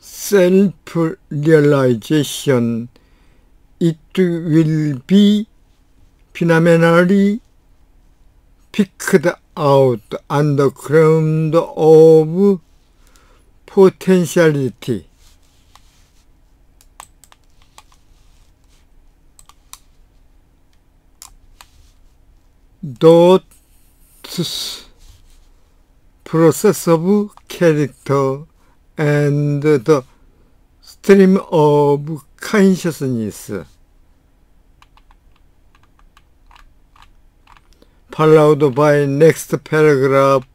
self-realization, it will be phenomenally picked out on the ground of potentiality. Thoughts, process of character, and the stream of consciousness. Followed by next paragraph.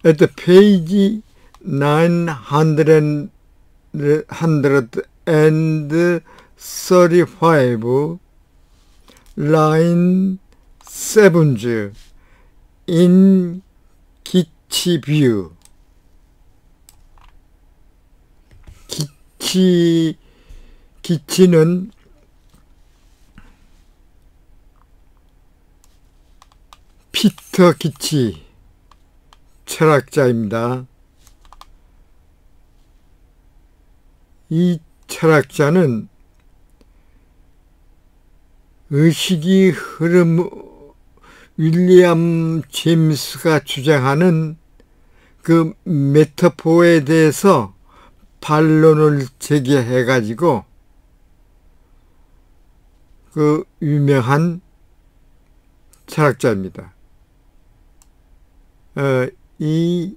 At the page 935, line 7, in 기치뷰. 기치는 피터 기치 철학자입니다. 이 철학자는 의식의 흐름, 윌리엄 제임스가 주장하는 그 메타포에 대해서 반론을 제기해가지고 그 유명한 철학자입니다. 이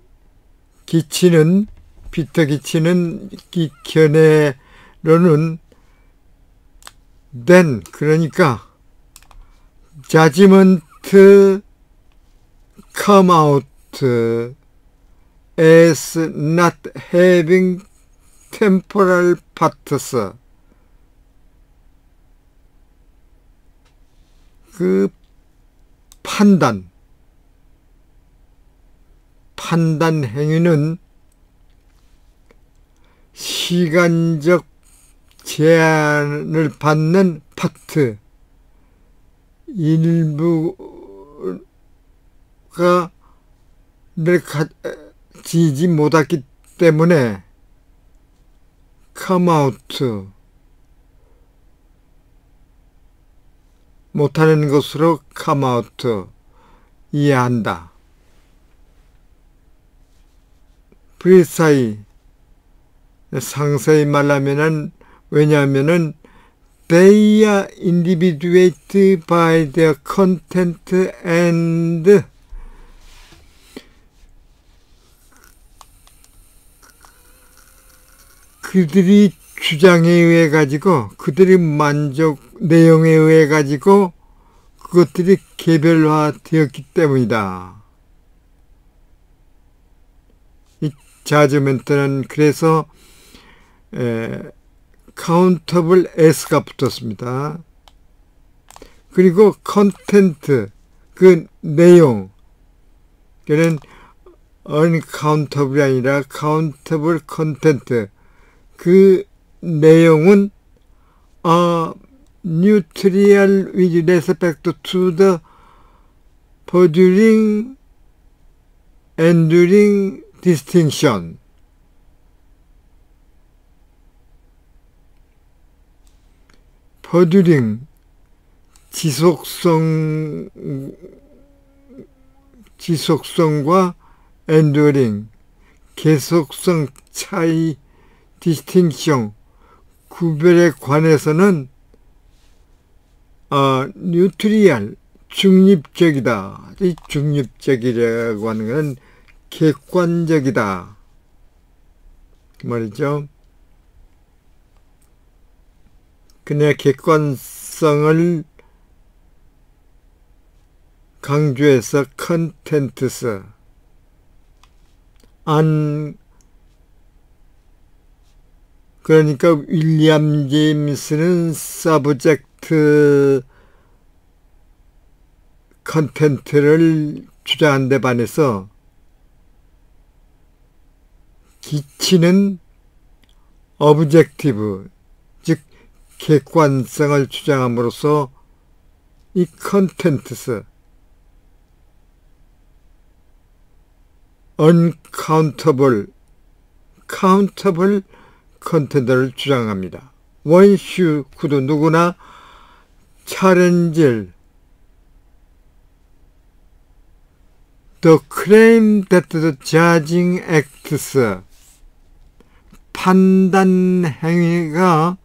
기치는, 피터 기치는 이 견해로는 then, 그러니까 judgment come out as not having temporal parts. 그 판단 행위는 시간적 제한을 받는 파트 일부가 가지지 못했기 때문에 come out 못하는 것으로 come out 이해한다. 프리사이 상세히 말하면은, 왜냐하면은 they are individuated by their content and 그들이 주장에 의해 가지고, 그들이 내용에 의해 가지고 그것들이 개별화되었기 때문이다. 이 자저멘트는 그래서 countable s가 붙었습니다. 그리고 content, 그 내용, 그는 uncountable이 아니라 countable content, 그 내용은 neutral with respect to the enduring distinction. enduring 지속성과 enduring 계속성 차이, distinction 구별에 관해서는 neutral 중립적이다. 이 중립적이라고 하는 것은 객관적이다 그 말이죠. 그의 객관성을 강조해서 contents 그러니까 윌리엄 제임스는 서브젝트 컨텐트를 주장한 데 반해서 기치는 오브젝티브, 즉 객관성을 주장함으로써 이 컨텐츠스 uncountable, countable 컨텐츠를 주장합니다. 원슈 구도 누구나 challenge the claim that the judging acts 판단 행위가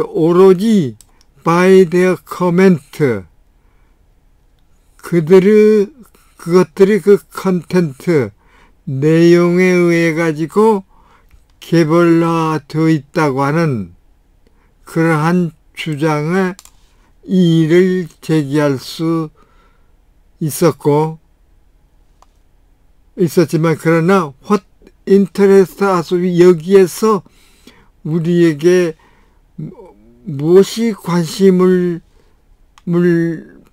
오로지 by their comment 그것들이 그 컨텐트 내용에 의해 가지고 개별화되어 있다고 하는 그러한 주장에 이의를 제기할 수 있었지만 그러나 what interest us 여기에서 우리에게 무엇이 관심을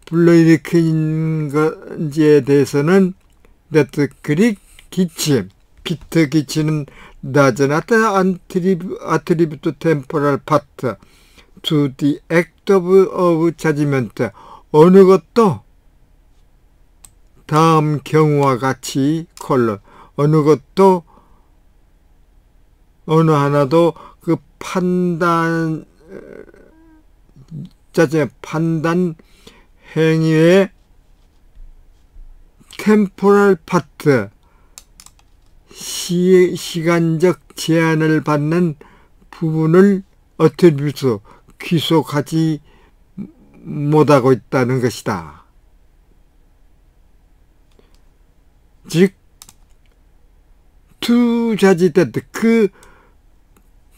불러일으킨 건지에 대해서는 that Greek 기침, 피트 기침은 does not attribute temporal part to the act of judgment. 어느 것도 다음 경우와 같이 어느 하나도 그 판단 행위의 temporal part 시간적 제한을 받는 부분을 attribute 귀속하지 못하고 있다는 것이다. 즉 to judge that 그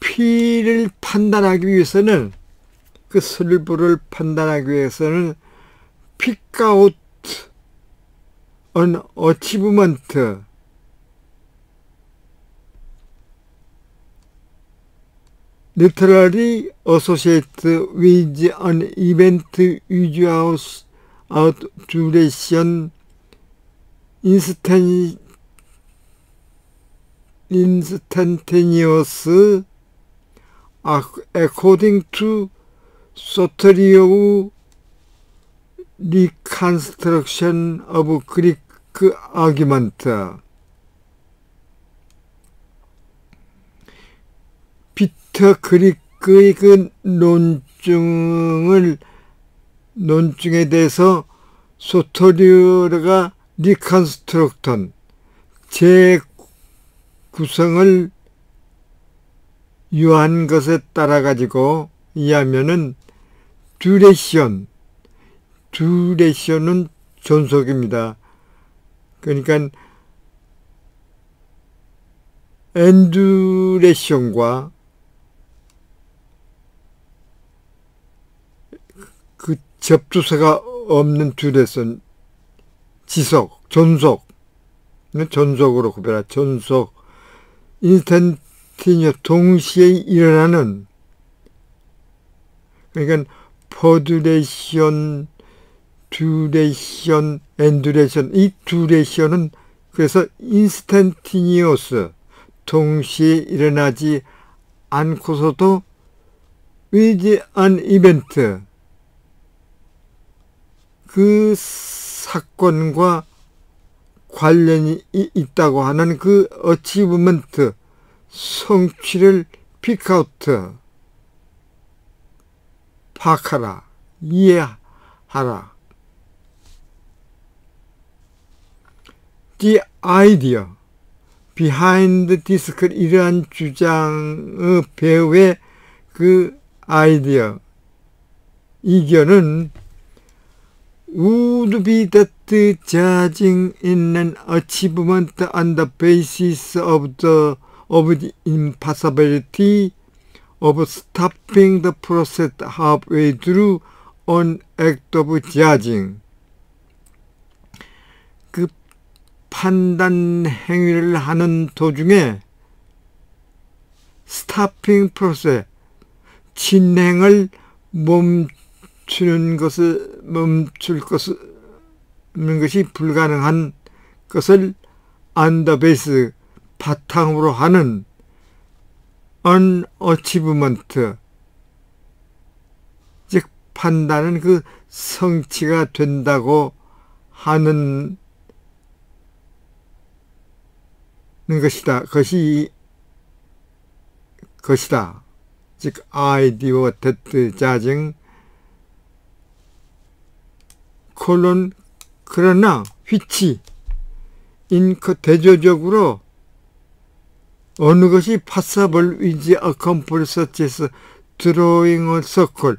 피를 판단하기 위해서는 그 슬부를 판단하기 위해서는 pick out an achievement literally associated with an event without duration instantaneous according to Soteriou reconstruction of Greek argument. 피터 그리크의 그 논증에 대해서 소토리오가 리컨스트럭턴 재구성을 유한 것에 따라 가지고 이해하면은 듀레이션은 존속입니다. 그러니까 엔듀레이션과 그 접두사가 없는 듀레이션 존속으로 구별하 존속 인스턴티니어 동시에 일어나는 그러니까 퍼듀레이션, 듀레이션, 엔듀레이션 이 듀레이션은 그래서 인스턴티니어스 동시에 일어나지 않고서도 with an event 그 사건과 관련이 있다고 하는 그 어치브먼트 성취를 픽아웃 파악하라 이해하라. The idea behind this 이러한 주장의 배후의 그 아이디어 이견은 would be that judging in an achievement on the basis of the impossibility of stopping the process halfway through an act of judging. 그 판단 행위를 하는 도중에 stopping process, 진행을 멈출 것이 불가능한 것을 on the base, 바탕으로 하는 an achievement, 즉 판단은 그 성취가 된다고 하는 것이다. 것이다. 즉 아이디어 데트 자증 콜론 그러나 which 대조적으로 어느 것이 possible with a complete such as drawing a circle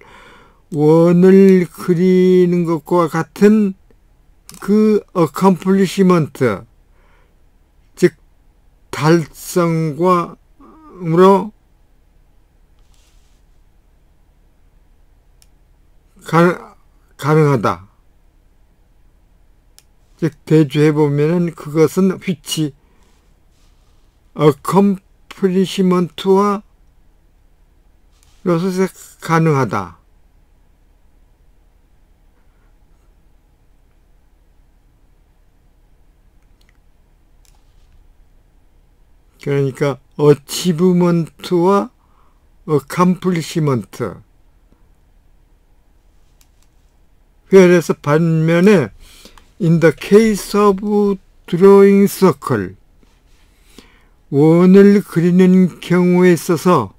원을 그리는 것과 같은 그 accomplishment 즉 달성과로 가능하다. 즉 대조해보면은 그것은 which accomplishment와 로서 가능하다. 그러니까 achievement와 accomplishment. 그래서 반면에 in the case of drawing circle 원을 그리는 경우에 있어서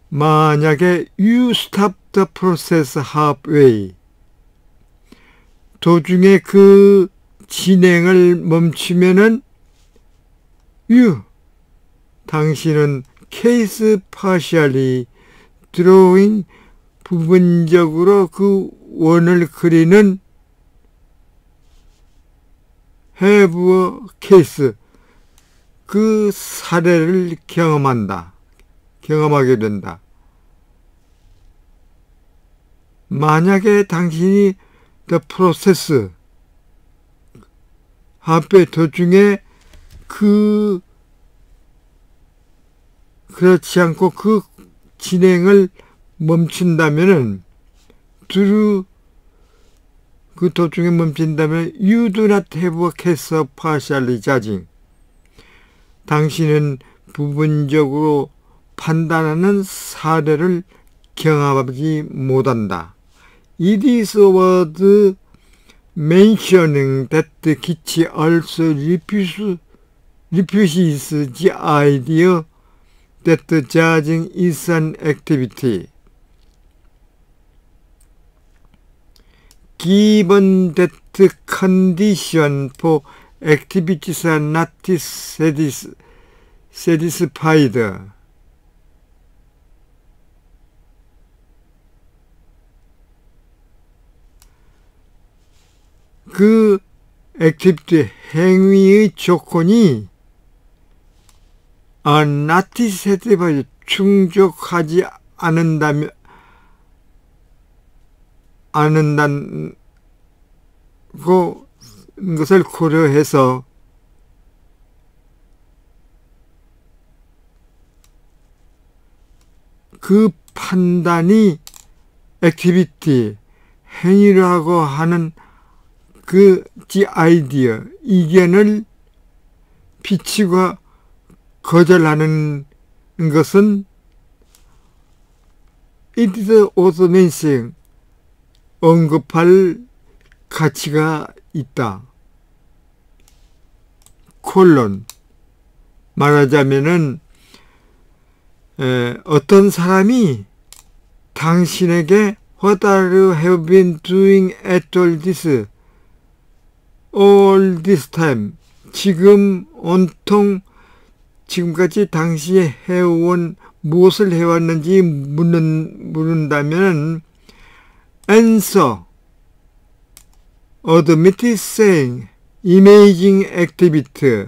만약에 you stop the process halfway 도중에 그 진행을 멈추면은 you 당신은 case partially drawing 부분적으로 그 원을 그리는 have a case 그 사례를 경험하게 된다. 만약에 당신이 the process 앞에 도중에 그렇지 않고 그 진행을 멈춘다면은 그 도중에 멈춘다면 you do not have a case of partially judging 당신은 부분적으로 판단하는 사례를 경험하지 못한다. It is worth mentioning that Kichi also refuses the idea that judging is an activity. Given that condition for activities are not satisfied, 그 액티비티 행위의 조건이 not satisfied 충족하지 않는다는 것을 고려해서 그 판단이 액티비티 행위라고 하는 그 아이디어 이견을 비치고 거절하는 것은 it is also mentioned 언급할 가치가 있다. 콜론 말하자면은 어떤 사람이 당신에게 What are you have been doing at all this time? 지금 온통 지금까지 당신이 해온 무엇을 해왔는지 묻는다면 answer admit saying imaging activity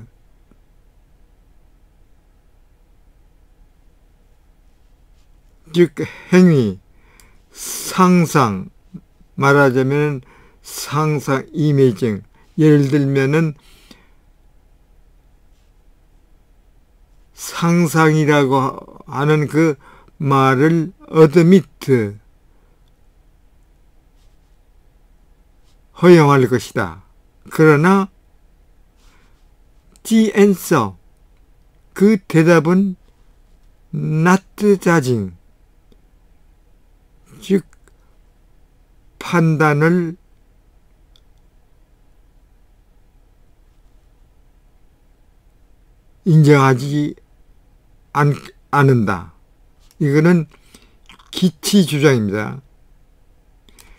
즉 행위 상상 말하자면 상상 이미징 예를 들면은 상상이라고 하는 그 말을 admit 허용할 것이다. 그러나 the answer 그 대답은 not judging, 즉 판단을 인정하지 않는다. 이거는 기치 주장입니다.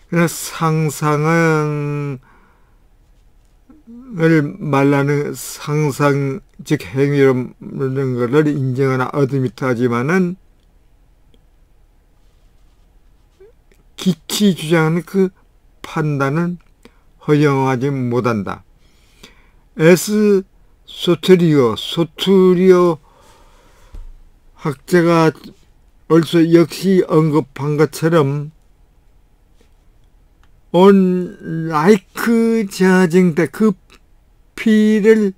그러나 상상을 말하는 상상, 즉 행위라는 것을 인정하나 어드미트하지만은 기치 주장하는 그 판단은 허용하지 못한다. 소트리오 학자가 벌써 역시 언급한 것처럼 unlike judging 때 그 피를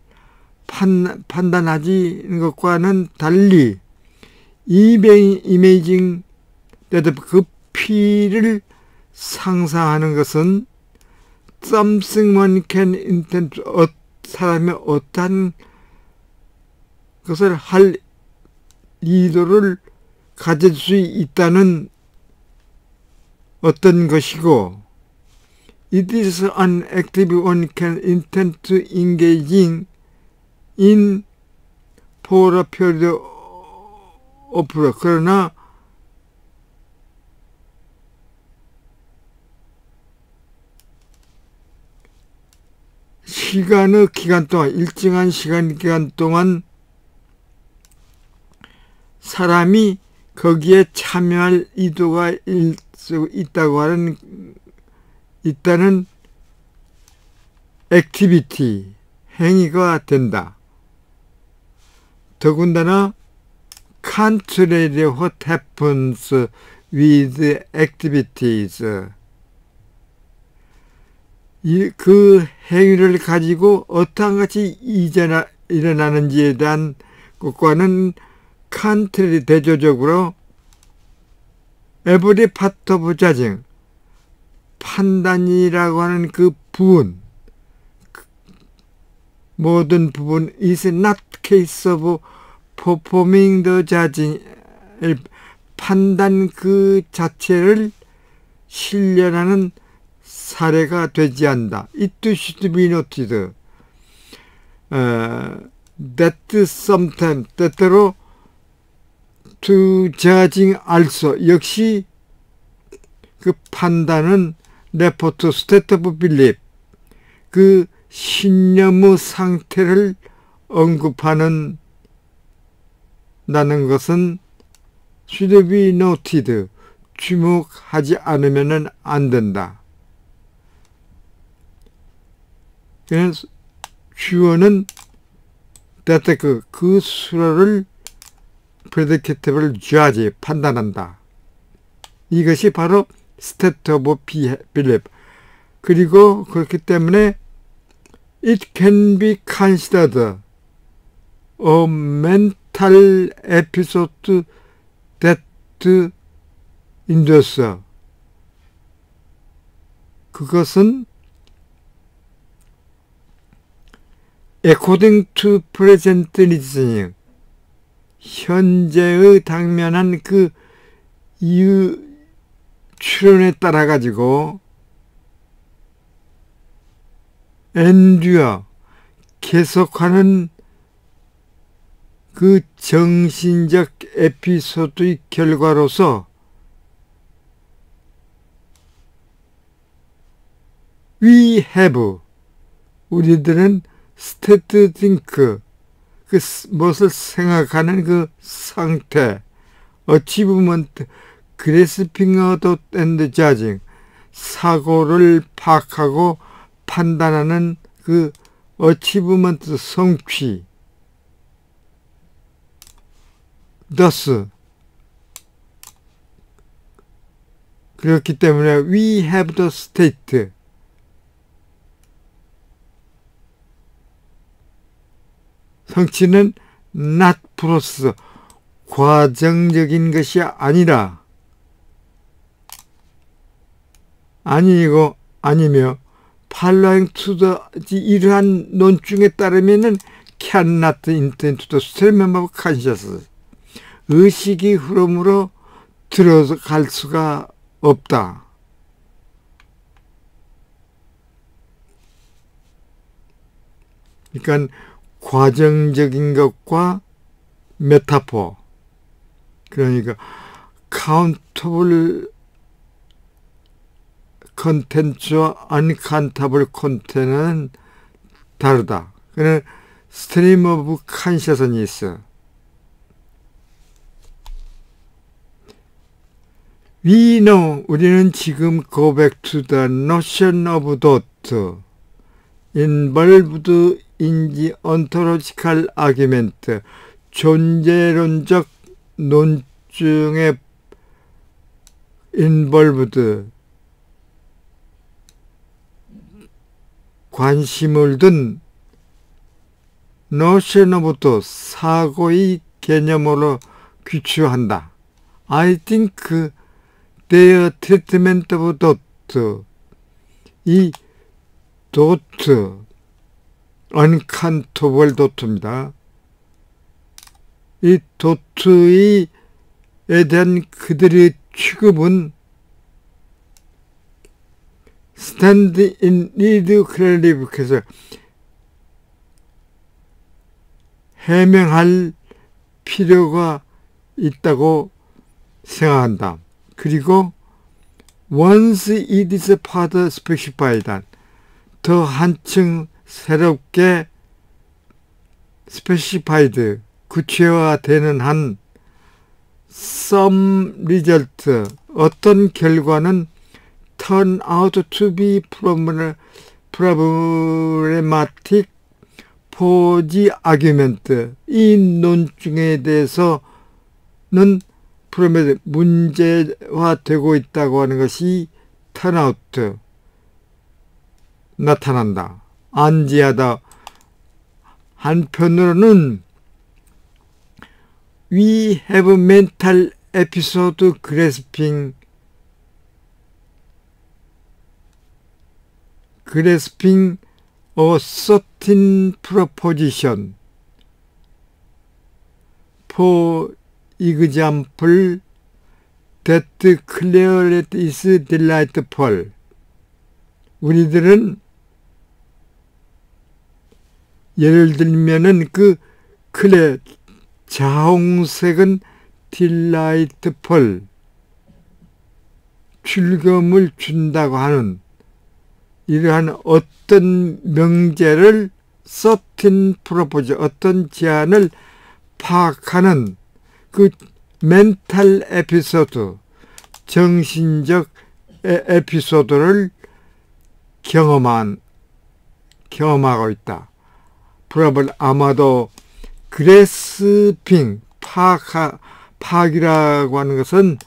판단하지 것과는 달리 imaging 때도 그 피를 상상하는 것은 something one can intend, 사람이 어떠한 것을 할 의도를 가질 수 있다는 어떤 것이고, it is an activity one can intend to engaging in for a period of, 그러나 시간의 기간 동안, 일정한 기간 동안 사람이 거기에 참여할 의도가 있다고 하는, 있다는 액티비티, 행위가 된다. 더군다나 contrary what happens with activities, 그 행위를 가지고 어떠한 것이 일어나는지에 대한 것과는 contrary, 대조적으로 every part of judging, 판단이라고 하는 그 부분, 모든 부분 is not case of performing the judging, 판단 그 자체를 실현하는 사례가 되지 않는다. It should be noted that sometimes, 때때로 to judging also, 역시 그 판단은 refer to state of belief, 그 신념의 상태를 언급하는 다는 것은 should be noted, 주목하지 않으면 안 된다. 그래서 주어는 that 그 수로를 predicatable judge, 판단한다. 이것이 바로 state of belief. 그리고 그렇기 때문에 it can be considered a mental episode that induces, 그것은 according to present reasoning, 현재의 당면한 그 이유 추론에 따라 가지고 endure, 계속하는 그 정신적 에피소드의 결과로서 we have, 우리들은 state to think, 그 무엇을 생각하는 그 상태, achievement, grasping out and judging, 사고를 파악하고 판단하는 그 achievement, 성취. thus, 그렇기 때문에 we have the state, 성취는 not process, 과정적인 것이 아니라, 아니며 following to the, 이러한 논증에 따르면은 cannot intend to the statement of consciousness, 의식의 흐름으로 들어갈 수가 없다. 그러니까 과정적인 것과 메타포, 그러니까 카운터블 컨텐츠와 언카운터블 컨텐츠는 다르다. 그는 스트림 오브 컨셔스니스. We know, 우리는 지금 go back to the notion of thought involved in the ontological argument. 존재론적 논증에 involved, 관심을 둔 notion of thought, 사고의 개념으로 규칙한다. I think their treatment of thought, 이 thought, uncountable thought입니다. 이 thought에 대한 그들의 취급은 stand in need of clarification, 해명할 필요가 있다고 생각한다. 그리고 once it is further specified, 더 한층 새롭게 specified, 구체화되는 한 some result, 어떤 결과는 turn out to be problematic for the argument, 이 논증에 대해서는 문제화되고 있다고 하는 것이 turn out, 나타난다. 안지하다. 한편으로는 we have mental episode grasping a certain proposition. For example, that clarity is delightful. 우리들은 예를 들면은 자홍색은 delightful, 즐거움을 준다고 하는 이러한 어떤 명제를 certain proposition, 어떤 제안을 파악하는 그 멘탈 에피소드, 정신적 에피소드를 경험하고 있다. 아마도 그래스핑, 파악이라고 하는 것은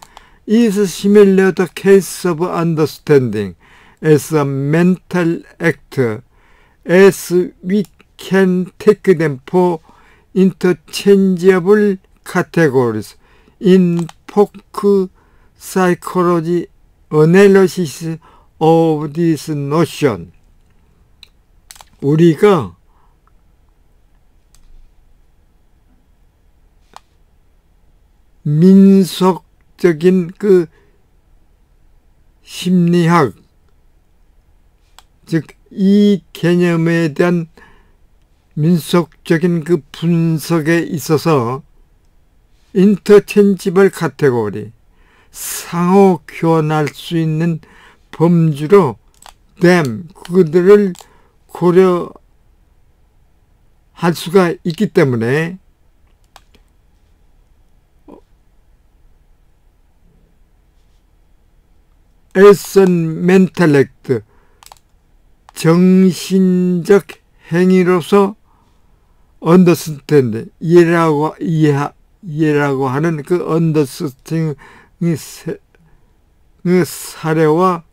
is similar to case of understanding as a mental act, as we can take them for interchangeable categories in folk psychology analysis of this notion. 우리가 민속적인 그 심리학, 즉 이 개념에 대한 민속적인 그 분석에 있어서 인터체인지블 카테고리, 상호 교환할 수 있는 범주로 그들을 고려할 수가 있기 때문에 as an mental act, 정신적 행위로서 understand, 이해라고 하는 그 understanding 사례와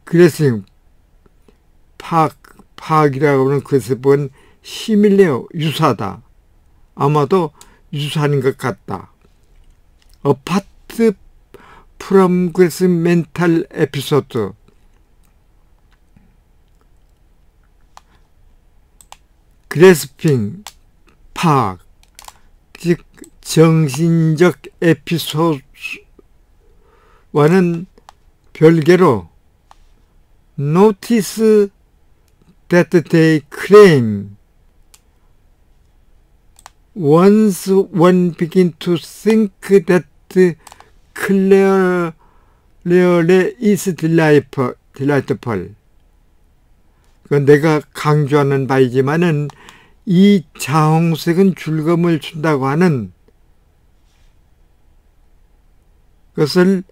그래서 파악이라고 하는 것에 보면 시밀레어, 유사하다. 아마도 유사한 것 같다. apart from this mental episode, grasping, 파악, 즉 정신적 에피소드와는 별개로 notice that they claim. Once one begin to think that clearly is delightful. 그건 내가 강조하는 바이지만은 이 자홍색은 즐거움을 준다고 하는 것을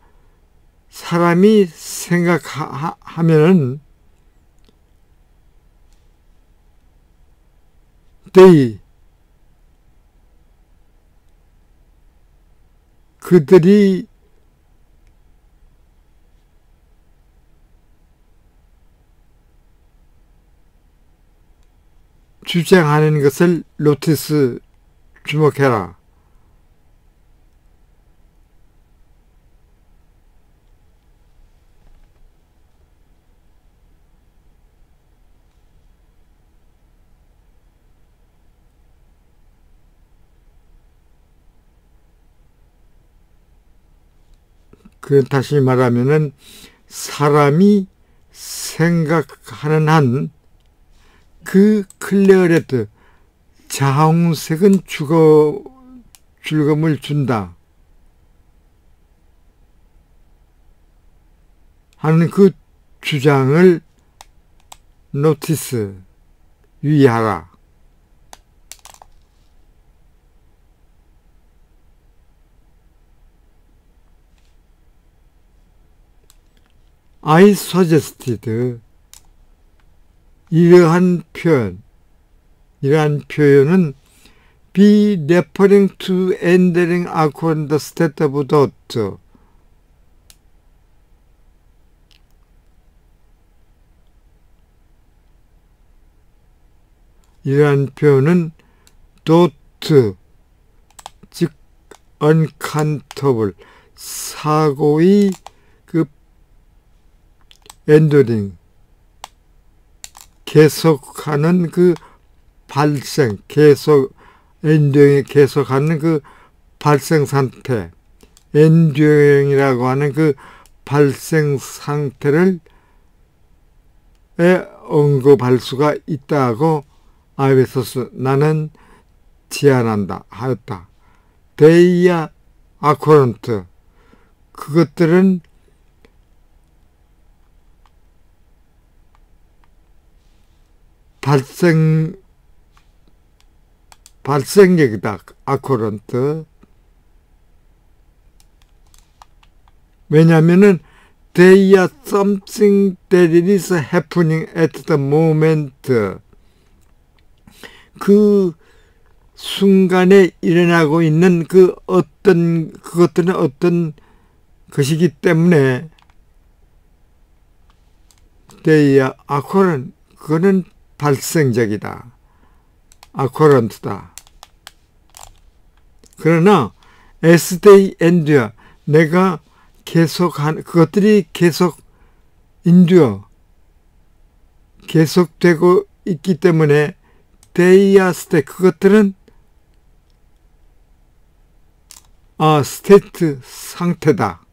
사람이 생각하면은 그들이 주장하는 것을 노티스 주목해라. 다시 말하면은 사람이 생각하는 한 그 클리어레드 자홍색은 즐거움을 준다 하는 그 주장을 노티스 유의하라. I suggested 이러한 표현은 be referring to entering according the state of thought. 이러한 표현은 thought, 즉 uncountable, 사고의 그 엔더링, 계속하는 그 발생, 엔듀잉이 계속하는 그 발생 상태, 엔듀잉이라고 하는 그 발생 상태를 언급할 수가 있다고 아베소스 나는 제안한다 하였다. 데이아 아코런트, 그것들은 발생력이다. 아코런트. 왜냐하면은 they are something that is happening at the moment. 그 순간에 일어나고 있는 그것들은 어떤 것이기 때문에 they are occurrent. 그거는 발생적이다. occurrent다. 그러나 as they endure, 내가 그것들이 계속 endure, 계속되고 있기 때문에 they are state, 그것들은 state, 상태다.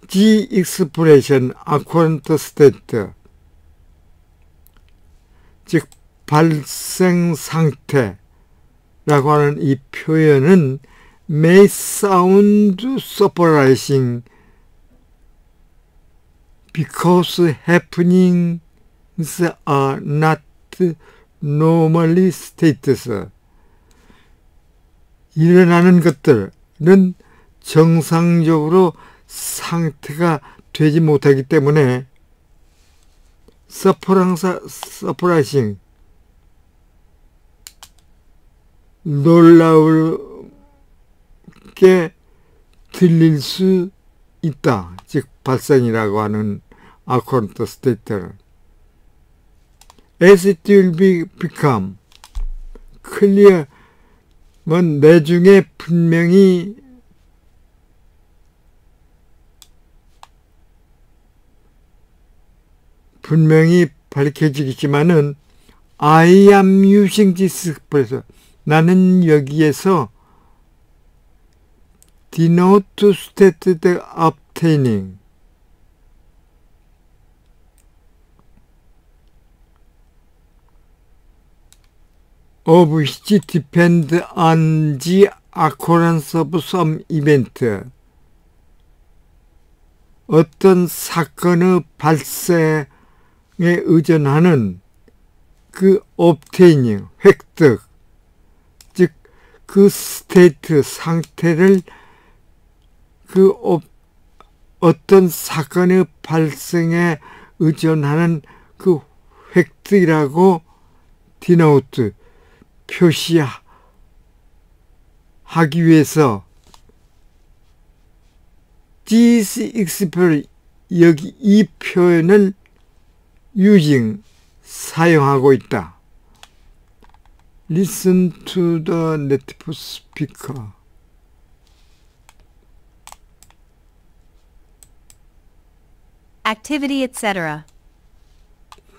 The expression according to state, 즉 발생 상태라고 하는 이 표현은 may sound surprising because happenings are not normally states. 일어나는 것들은 정상적으로 상태가 되지 못하기 때문에 서프라이징, 놀라울게 들릴 수 있다. 즉 발생이라고 하는 according to state. As it will become clear, 나중에 분명히 분명히 밝혀지겠지만은 I am using this expression. 나는 여기에서 denote state the obtaining of which depend on the occurrence of some event. 어떤 사건의 발생에 의존하는 그 obtaining, 획득, 즉 그 스테이트, 상태를 어떤 사건의 발생에 의존하는 그 획득이라고 denote, 표시하기 위해서 this expression, 여기 이 표현을 using, 사용하고 있다. Listen to the native speaker. Activity, etc.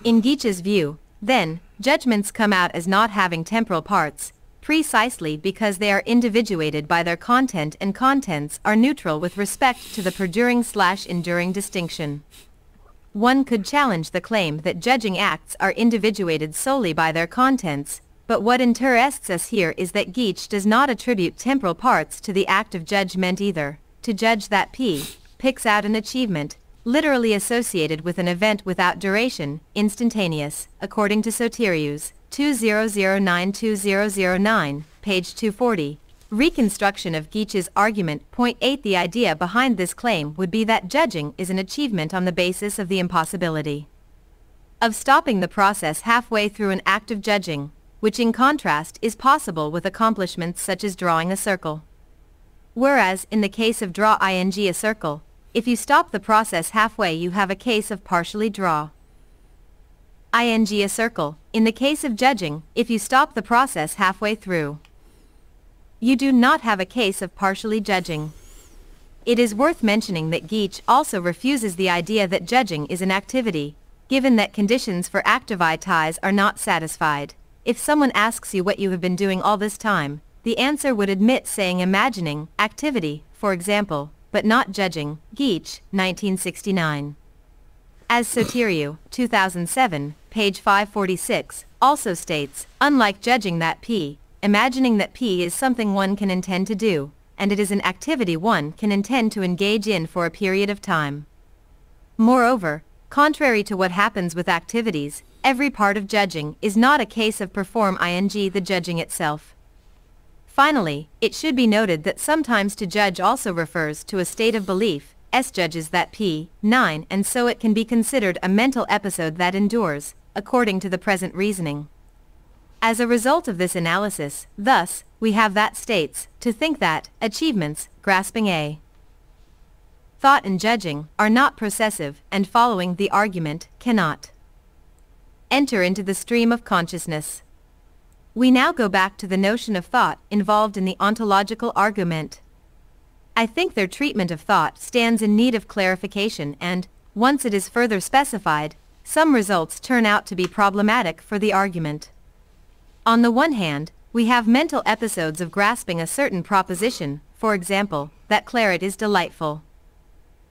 In Geach's view, then, judgments come out as not having temporal parts, precisely because they are individuated by their content and contents are neutral with respect to the perduring/enduring distinction. One could challenge the claim that judging acts are individuated solely by their contents, but what interests us here is that Geach does not attribute temporal parts to the act of judgment either. To judge that P picks out an achievement, literally associated with an event without duration, instantaneous, according to Soterius, 2009-2009, page 240. Reconstruction of Geach's argument. Point 8. The idea behind this claim would be that judging is an achievement on the basis of the impossibility of stopping the process halfway through an act of judging, which in contrast is possible with accomplishments such as drawing a circle. Whereas, in the case of draw ing a circle, if you stop the process halfway you have a case of partially draw ing a circle. In the case of judging, if you stop the process halfway through, you do not have a case of partially judging. It is worth mentioning that Geach also refuses the idea that judging is an activity, given that conditions for activities are not satisfied. If someone asks you what you have been doing all this time, the answer would admit saying imagining, activity, for example, but not judging. Geach, 1969. As Soteriou, 2007, page 546, also states, unlike judging that P, imagining that P is something one can intend to do, and it is an activity one can intend to engage in for a period of time. Moreover, contrary to what happens with activities, every part of judging is not a case of perform ing the judging itself. Finally, it should be noted that sometimes to judge also refers to a state of belief, S judges that P, 9, and so it can be considered a mental episode that endures, according to the present reasoning. As a result of this analysis, thus, we have that states, to think that, achievements, grasping a thought and judging, are not processive, and following the argument, cannot enter into the stream of consciousness. We now go back to the notion of thought involved in the ontological argument. I think their treatment of thought stands in need of clarification and, once it is further specified, some results turn out to be problematic for the argument. On the one hand, we have mental episodes of grasping a certain proposition, for example, that claret is delightful.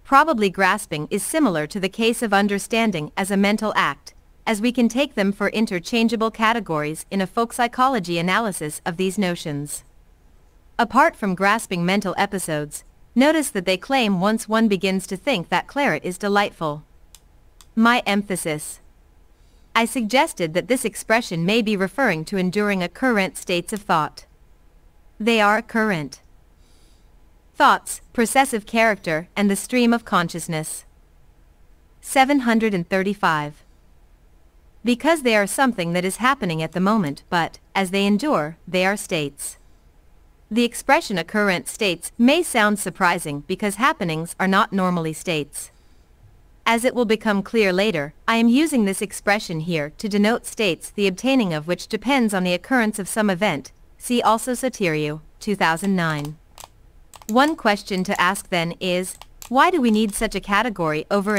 Probably grasping is similar to the case of understanding as a mental act, as we can take them for interchangeable categories in a folk psychology analysis of these notions. Apart from grasping mental episodes, notice that they claim once one begins to think that claret is delightful. My emphasis. I suggested that this expression may be referring to enduring current states of thought. They are current thoughts, processive character, and the stream of consciousness. 735. Because they are something that is happening at the moment, but, as they endure, they are states. The expression occurrent states may sound surprising because happenings are not normally states. As it will become clear later, I am using this expression here to denote states the obtaining of which depends on the occurrence of some event. See also Soteriou, 2009. One question to ask then is, why do we need such a category over